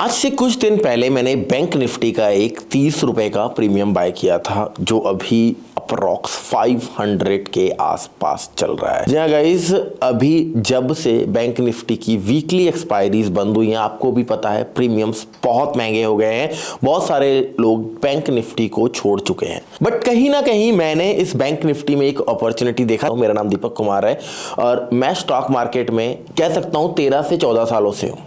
आज से कुछ दिन पहले मैंने बैंक निफ्टी का एक 30 रुपए का प्रीमियम बाय किया था, जो अभी अप्रॉक्स 500 के आसपास चल रहा है। जी हाँ गाइस, अभी जब से बैंक निफ्टी की वीकली एक्सपायरीज बंद हुई हैं, आपको भी पता है प्रीमियम्स बहुत महंगे हो गए हैं। बहुत सारे लोग बैंक निफ्टी को छोड़ चुके हैं, बट कहीं ना कहीं मैंने इस बैंक निफ्टी में एक अपॉर्चुनिटी देखा। मेरा नाम दीपक कुमार है और मैं स्टॉक मार्केट में कह सकता हूँ 13 से 14 सालों से हूँ।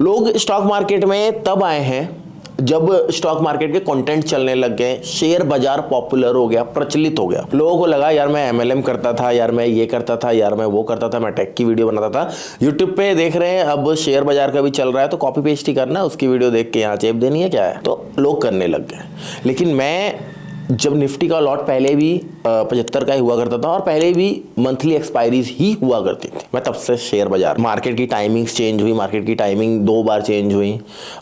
लोग स्टॉक मार्केट में तब आए हैं जब स्टॉक मार्केट के कंटेंट चलने लग गए, शेयर बाजार पॉपुलर हो गया, प्रचलित हो गया। लोगों को लगा यार मैं एमएलएम करता था, यार मैं ये करता था, यार मैं वो करता था, मैं टेक की वीडियो बनाता था। यूट्यूब पे देख रहे हैं अब शेयर बाजार का भी चल रहा है, तो कॉपी पेस्ट ही करना है, उसकी वीडियो देख के यहाँ चेप देनी है, क्या है, तो लोग करने लग गए। लेकिन मैं जब निफ्टी का लॉट पहले भी 75 का ही हुआ करता था और पहले भी मंथली एक्सपायरीज ही हुआ करती थी, मैं तब से शेयर बाजार, मार्केट की टाइमिंग्स चेंज हुई, मार्केट की टाइमिंग 2 बार चेंज हुई।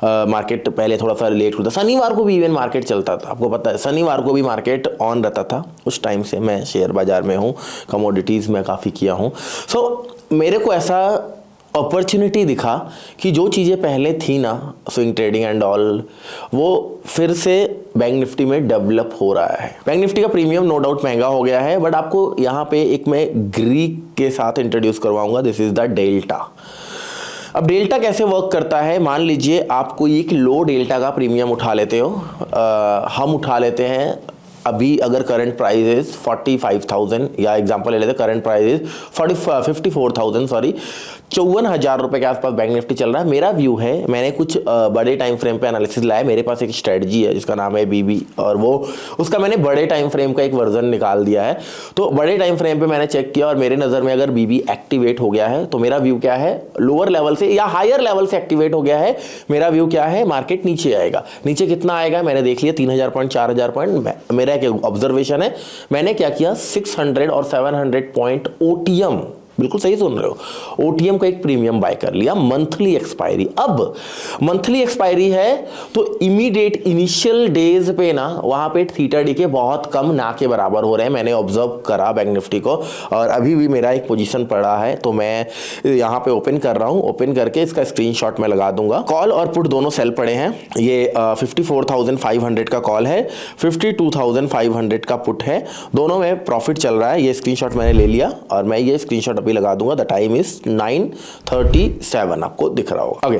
मार्केट पहले थोड़ा सा लेट होता, शनिवार को भी इवन मार्केट चलता था, आपको पता है शनिवार को भी मार्केट ऑन रहता था। उस टाइम से मैं शेयर बाजार में हूँ, कमोडिटीज़ में काफ़ी किया हूँ। सो मेरे को ऐसा अपॉर्चुनिटी दिखा कि जो चीज़ें पहले थी ना, स्विंग ट्रेडिंग एंड ऑल, वो फिर से बैंक निफ्टी में डेवलप हो रहा है। बैंक निफ्टी का प्रीमियम नो डाउट महंगा हो गया है, बट आपको यहाँ पे एक मैं ग्रीक के साथ इंट्रोड्यूस करवाऊंगा। This is the delta. अब डेल्टा कैसे वर्क करता है, मान लीजिए आप कोई एक लो डेल्टा का प्रीमियम उठा लेते हो। हम उठा लेते हैं अभी, अगर करंट प्राइस इज 45,000 या एग्जांपल ले लेते हैं, करंट प्राइस इज 54,000 सॉरी, 54,000 रुपए के आसपास बैंक निफ्टी चल रहा है। मेरा व्यू है, मैंने कुछ बड़े टाइम फ्रेम पे एनालिसिस लाया। मेरे पास एक स्ट्रेटजी है जिसका नाम है बीबी, और वो उसका मैंने बड़े टाइम फ्रेम का एक वर्जन निकाल दिया है। तो बड़े टाइम फ्रेम पे मैंने चेक किया और मेरे नज़र में अगर बीबी एक्टिवेट हो गया है तो मेरा व्यू क्या है, लोअर लेवल से या हायर लेवल से एक्टिवेट हो गया है, मेरा व्यू क्या है, मार्केट नीचे आएगा। नीचे कितना आएगा मैंने देख लिया, 3,000 पॉइंट, 4,000 पॉइंट। मेरा एक ऑब्जर्वेशन है, मैंने क्या किया, 600 और 700 पॉइंट ओटीएम, बिल्कुल सही सुन रहे हो, ओटीएम का एक प्रीमियम बाय कर लिया, मंथली एक्सपायरी। अब मंथली एक्सपायरी है तो इमीडिएट इनिशियल डेज पे ना वहां पे थीटा डी के बहुत कम, ना के बराबर हो रहे हैं। मैंने ऑब्जर्व करा बैंक निफ्टी को, और अभी भी मेरा एक पोजीशन पड़ा है, तो मैं यहां पे ओपन कर रहा हूं। ओपन करके इसका स्क्रीनशॉट मैं लगा दूंगा। कॉल और पुट दोनों सेल पड़े हैं। ये 54,500 का कॉल है, 52,500 का पुट है, दोनों में प्रॉफिट चल रहा है। ये स्क्रीनशॉट मैंने ले लिया और मैं ये स्क्रीनशॉट अभी लगा दूंगा। द टाइम इज 9:37, आपको दिख रहा होगा। ओके,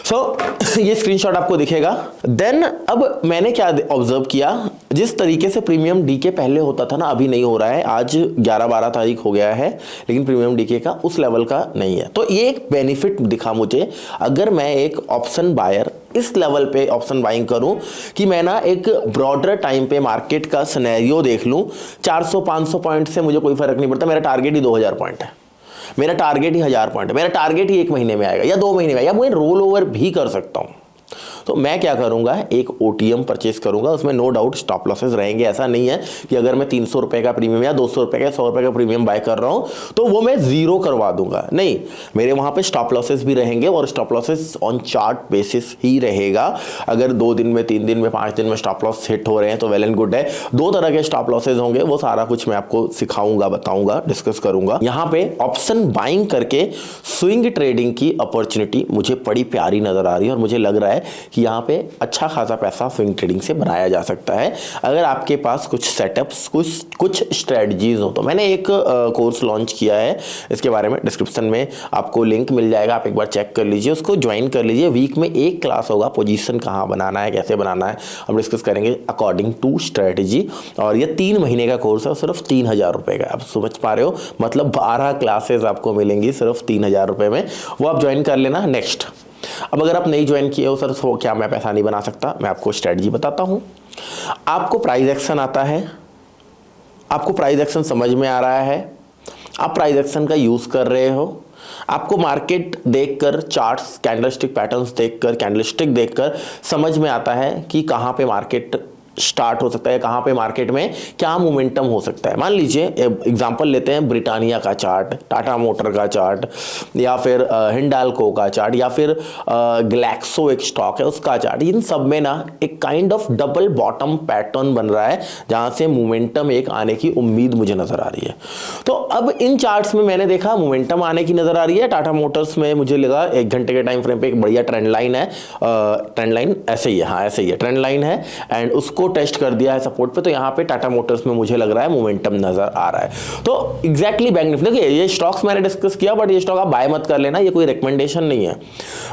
सो ये स्क्रीनशॉट आपको दिखेगा। देन अब मैंने क्या ऑब्जर्व किया, जिस तरीके से प्रीमियम डीके पहले होता था ना, अभी नहीं हो रहा है। आज 11-12 तारीख हो गया है, लेकिन प्रीमियम डीके का उस लेवल का नहीं है। तो ये एक बेनिफिट दिखा मुझे, अगर मैं एक ऑप्शन बायर इस लेवल पे ऑप्शन बाइंग करूं कि मैं ना एक ब्रॉडर टाइम पे मार्केट का सिनेरियो देख लूं। 400-500 पॉइंट से मुझे कोई फर्क नहीं पड़ता, मेरा टारगेट ही 2,000 पॉइंट है, मेरा टारगेट ही 1,000 पॉइंट है, मेरा टारगेट ही 1 महीने में आएगा या 2 महीने में आएगा, मैं रोल ओवर भी कर सकता हूं। तो मैं क्या करूंगा, एक ओटीएम परचेस करूंगा, उसमें नो डाउट स्टॉप लॉसेस रहेंगे। ऐसा नहीं है कि अगर मैं 300 रुपए का प्रीमियम या 200 रुपए का, 100 रुपए का प्रीमियम बाय कर रहा हूं तो वो मैं जीरो करवा दूंगा, नहीं, मेरे वहां पे स्टॉप लॉसेस भी रहेंगे, और stop losses on chart basis ही रहेगा। अगर 2 दिन में, 3 दिन में, 5 दिन में स्टॉप लॉस हिट हो रहे हैं तो वेल एंड गुड है। 2 तरह के स्टॉप लॉसेस होंगे, वो सारा कुछ मैं आपको सिखाऊंगा, बताऊंगा, डिस्कस करूंगा। यहां पे ऑप्शन बाइंग करके स्विंग ट्रेडिंग की अपॉर्चुनिटी मुझे बड़ी प्यारी नजर आ रही है, और मुझे लग रहा है कि यहाँ पे अच्छा खासा पैसा स्विंग ट्रेडिंग से बनाया जा सकता है, अगर आपके पास कुछ सेटअप्स, कुछ स्ट्रेटजीज हो। तो मैंने एक कोर्स लॉन्च किया है, इसके बारे में डिस्क्रिप्शन में आपको लिंक मिल जाएगा, आप एक बार चेक कर लीजिए, उसको ज्वाइन कर लीजिए। वीक में 1 क्लास होगा, पोजीशन कहाँ बनाना है, कैसे बनाना है, हम डिस्कस करेंगे अकॉर्डिंग टू स्ट्रेटजी। और ये 3 महीने का कोर्स है, सिर्फ 3,000 रुपए का, आप समझ पा रहे हो, मतलब 12 क्लासेस आपको मिलेंगी सिर्फ 3,000 रुपए में, वो आप ज्वाइन कर लेना। नेक्स्ट, अब अगर आप नहीं ज्वाइन किए हो सर तो क्या मैं पैसा नहीं बना सकता, मैं आपको स्ट्रेटजी बताता हूं। आपको प्राइस एक्शन आता है, आपको प्राइस एक्शन समझ में आ रहा है, आप प्राइस एक्शन का यूज कर रहे हो, आपको मार्केट देखकर, चार्ट्स, कैंडलस्टिक पैटर्न्स देखकर, कैंडलस्टिक देखकर समझ में आता है कि कहां पे मार्केट स्टार्ट हो सकता है, कहां पे मार्केट में क्या मोमेंटम हो सकता है। मान लीजिए एग्जांपल लेते हैं ब्रिटानिया का चार्ट, टाटा मोटर का चार्ट, या फिर हिंडाल्को का चार्ट, या फिर ग्लैक्सो एक स्टॉक है उसका चार्ट। इन सब में ना एक kind of double bottom pattern बन रहा है जहां से मोमेंटम एक आने की उम्मीद मुझे नजर आ रही है। तो अब इन चार्ट्स में मैंने देखा मोमेंटम आने की नजर आ रही है। टाटा मोटर्स में मुझे लगा 1 घंटे के टाइम फ्रेम पे एक बढ़िया ट्रेंड लाइन है, ट्रेंड लाइन ऐसे ही है, हाँ ऐसे ही है, ट्रेंड लाइन है, एंड उसको टेस्ट कर दिया है सपोर्ट पे। तो यहां पे टाटा मोटर्स में मुझे लग रहा है मोमेंटम नजर आ रहा है। तो एग्जैक्टली बैंक निफ्टी, देखिए ये स्टॉक्स मैंने डिस्कस किया, बट ये स्टॉक आप बाय मत कर लेना, ये कोई रिकमेंडेशन नहीं है।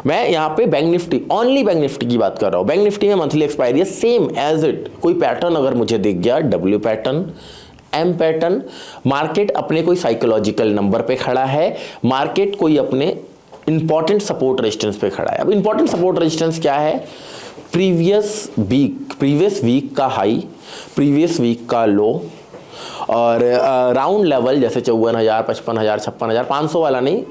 मैं यहां पे Bank Nifty, only Bank Nifty की बात कर रहा हूं। बैंक निफ्टी में मंथली एक्सपायरी है सेम एज इट। कोई पैटर्न अगर मुझे दिख गया, W pattern, M pattern, market अपने कोई साइकोलॉजिकल नंबर पे खड़ा है, मार्केट कोई अपने इंपॉर्टेंट सपोर्ट रेजिस्टेंस पे खड़ा है। अब इंपॉर्टेंट सपोर्ट रेजिस्टेंस क्या है? प्रीवियस वीक का हाई, प्रीवियस वीक का लो, और राउंड लेवल जैसे 54,000, 55,000, 56,500 वाला नहीं,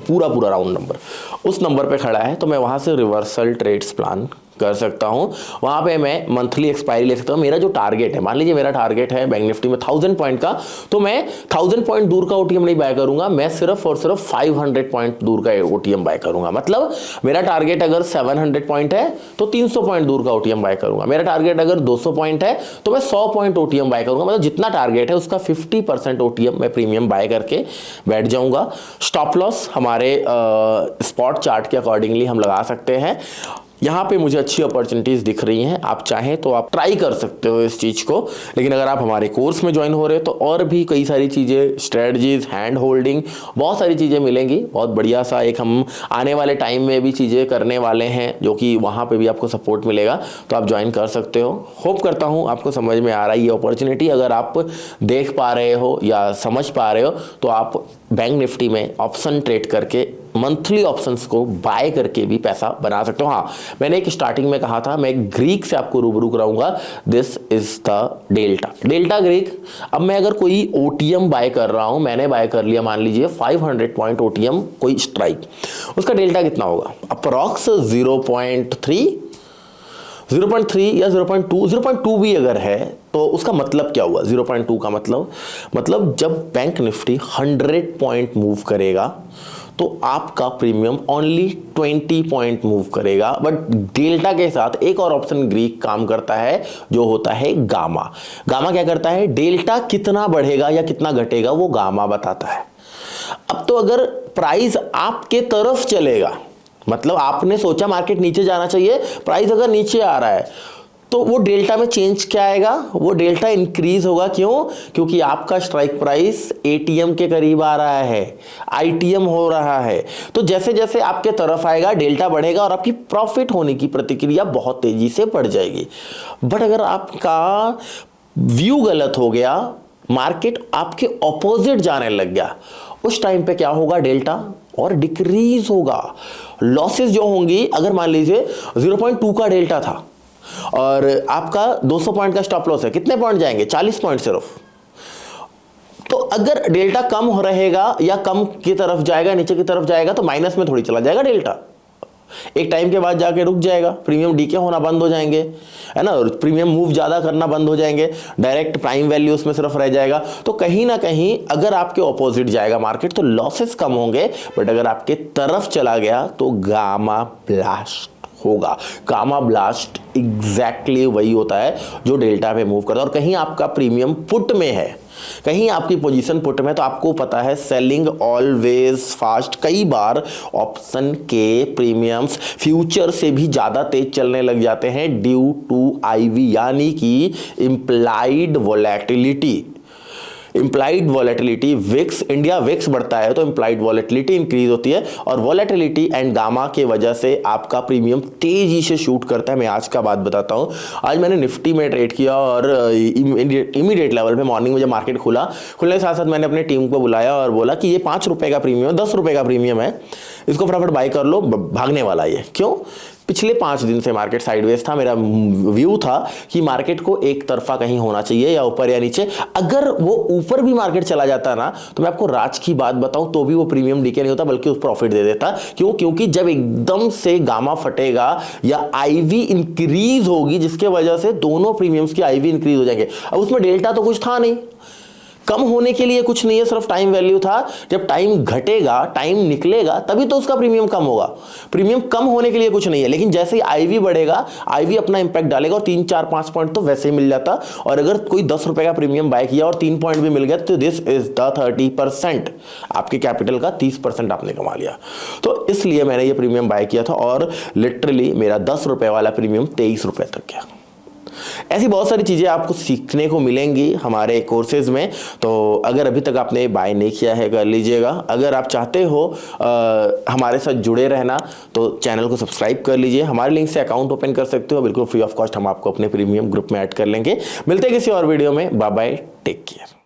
पूरा राउंड नंबर, उस नंबर पे खड़ा है। तो मैं वहां से रिवर्सल ट्रेड्स प्लान कर सकता हूं। वहां पे मैं मंथली एक्सपायरी ले सकता हूं। मेरा जो टारगेट है, मान लीजिए मेरा टारगेट है बैंक निफ्टी में 1000 पॉइंट का, तो मैं 1000 पॉइंट दूर का ओटीएम नहीं बाय करूंगा, मैं सिर्फ और सिर्फ 500 पॉइंट दूर का ओटीएम बाय करूंगा। मतलब मेरा टारगेट अगर 700 पॉइंट है तो 300 पॉइंट दूर का ओटीएम बाय करूंगा। मेरा टारगेट अगर 200 पॉइंट है तो मैं 100 पॉइंट ओटीएम बाय करूंगा। मतलब जितना टारगेट है उसका 50% ओटीएम मैं प्रीमियम बाय करके बैठ जाऊंगा। स्टॉप लॉस हमारे स्पॉट चार्ट के अकॉर्डिंगली हम लगा सकते हैं। यहाँ पे मुझे अच्छी अपॉर्चुनिटीज दिख रही हैं, आप चाहें तो आप ट्राई कर सकते हो इस चीज़ को। लेकिन अगर आप हमारे कोर्स में ज्वाइन हो रहे हो तो और भी कई सारी चीज़ें, स्ट्रेटजीज, हैंड होल्डिंग, बहुत सारी चीज़ें मिलेंगी। बहुत बढ़िया सा एक हम आने वाले टाइम में भी चीज़ें करने वाले हैं, जो कि वहाँ पे भी आपको सपोर्ट मिलेगा, तो आप ज्वाइन कर सकते हो। होप करता हूँ आपको समझ में आ रहा है ये अपॉर्चुनिटी। अगर आप देख पा रहे हो या समझ पा रहे हो तो आप बैंक निफ्टी में ऑप्शन ट्रेड करके मंथली ऑप्शंस को बाय करके भी पैसा बना सकते हो। हाँ, मैंने एक स्टार्टिंग में कहा था, मैं ग्रीक से आपको रूबरू कराऊंगा। This is the delta Greek. अब मैं अगर कोई ओटीएम बाय कर रहा हूं, मैंने बाय कर लिया मान लीजिए 500 पॉइंट ओटीएम कोई स्ट्राइक, उसका डेल्टा कितना होगा? अप्रॉक्स 0.3 या 0.2 भी अगर है तो उसका मतलब क्या हुआ? 0.2 का मतलब जब बैंक निफ्टी 100 पॉइंट मूव करेगा तो आपका प्रीमियम ओनली 20 पॉइंट मूव करेगा। बट डेल्टा के साथ एक और ऑप्शन ग्रीक काम करता है जो होता है गामा। गामा क्या करता है? डेल्टा कितना बढ़ेगा या कितना घटेगा वो गामा बताता है। अब तो अगर प्राइस आपके तरफ चलेगा, मतलब आपने सोचा मार्केट नीचे जाना चाहिए, प्राइस अगर नीचे आ रहा है तो वो डेल्टा में चेंज क्या आएगा? वो डेल्टा इंक्रीज होगा। क्यों? क्योंकि आपका स्ट्राइक प्राइस एटीएम के करीब आ रहा है, आईटीएम हो रहा है। तो जैसे जैसे आपके तरफ आएगा डेल्टा बढ़ेगा और आपकी प्रॉफिट होने की प्रतिक्रिया बहुत तेजी से बढ़ जाएगी। बट अगर आपका व्यू गलत हो गया, मार्केट आपके ऑपोजिट जाने लग गया, उस टाइम पे क्या होगा? डेल्टा और डिक्रीज होगा। लॉसेस जो होंगी, अगर मान लीजिए 0.2 का डेल्टा था और आपका 200 पॉइंट का स्टॉप लॉस है, कितने पॉइंट जाएंगे? 40 पॉइंट सिर्फ। तो अगर डेल्टा कम हो रहेगा या कम की तरफ जाएगा, नीचे की तरफ जाएगा, तो माइनस में थोड़ी चला जाएगा डेल्टा। एक टाइम के बाद जाके रुक जाएगा, प्रीमियम डीके होना बंद हो जाएंगे, है ना, प्रीमियम मूव ज्यादा करना बंद हो जाएंगे, डायरेक्ट प्राइम वैल्यू उसमें सिर्फ रह जाएगा। तो कहीं ना कहीं अगर आपके ऑपोजिट जाएगा मार्केट तो लॉसेस कम होंगे, बट अगर आपके तरफ चला गया तो गामा ब्लास्ट होगा। गामा ब्लास्ट एग्जैक्टली वही होता है जो डेल्टा पे मूव करता है। और कहीं आपका प्रीमियम पुट में है, कहीं आपकी पोजीशन पुट में, तो आपको पता है सेलिंग ऑलवेज फास्ट। कई बार ऑप्शन के प्रीमियम्स फ्यूचर से भी ज्यादा तेज चलने लग जाते हैं ड्यू टू आईवी, यानी कि implied volatility. Implied volatility, VIX, India VIX बढ़ता है तो इंप्लाइड वॉलेटिलिटी इंक्रीज होती है, और वॉलेटिलिटी एंड गामा के वजह से आपका प्रीमियम तेजी से शूट करता है। मैं आज का बात बताता हूं। आज मैंने निफ्टी में ट्रेड किया और इमीडिएट लेवल पे मॉर्निंग में जब मार्केट खुलने के साथ साथ मैंने अपने टीम को बुलाया और बोला कि ये 5 रुपए का प्रीमियम, 10 रुपए का प्रीमियम है, इसको फटाफट बाय कर लो, भागने वाला ये। क्यों? पिछले 5 दिन से मार्केट साइडवेज था। मेरा व्यू था कि मार्केट को एक तरफा कहीं होना चाहिए, या ऊपर या नीचे। अगर वो ऊपर भी मार्केट चला जाता ना, तो मैं आपको राज की बात बताऊं तो भी वो प्रीमियम डीके नहीं होता, बल्कि उस प्रॉफिट दे देता। क्यों? क्योंकि जब एकदम से गामा फटेगा या आईवी इंक्रीज होगी, जिसके वजह से दोनों प्रीमियम्स की आईवी इंक्रीज हो जाएंगे। अब उसमें डेल्टा तो कुछ था नहीं, कम होने के लिए कुछ नहीं है, सिर्फ टाइम वैल्यू था। जब टाइम घटेगा, टाइम निकलेगा, तभी तो उसका प्रीमियम कम होगा। प्रीमियम कम होने के लिए कुछ नहीं है, लेकिन जैसे ही आईवी बढ़ेगा, आईवी अपना इंपैक्ट डालेगा और 3 4 5 पॉइंट तो वैसे ही मिल जाता। और अगर कोई 10 रुपए का प्रीमियम बाय किया और 3 पॉइंट भी मिल गया, तो दिस इज द 30%। आपके कैपिटल का 30% आपने कमा लिया। तो इसलिए मैंने ये प्रीमियम बाय किया था, और लिटरली मेरा 10 रुपए वाला प्रीमियम 23 रुपए तक गया। ऐसी बहुत सारी चीज़ें आपको सीखने को मिलेंगी हमारे कोर्सेज में। तो अगर अभी तक आपने बाय नहीं किया है, कर लीजिएगा। अगर आप चाहते हो हमारे साथ जुड़े रहना, तो चैनल को सब्सक्राइब कर लीजिए। हमारे लिंक से अकाउंट ओपन कर सकते हो, बिल्कुल फ्री ऑफ कॉस्ट। हम आपको अपने प्रीमियम ग्रुप में ऐड कर लेंगे। मिलते हैं किसी और वीडियो में। Bye bye, take care.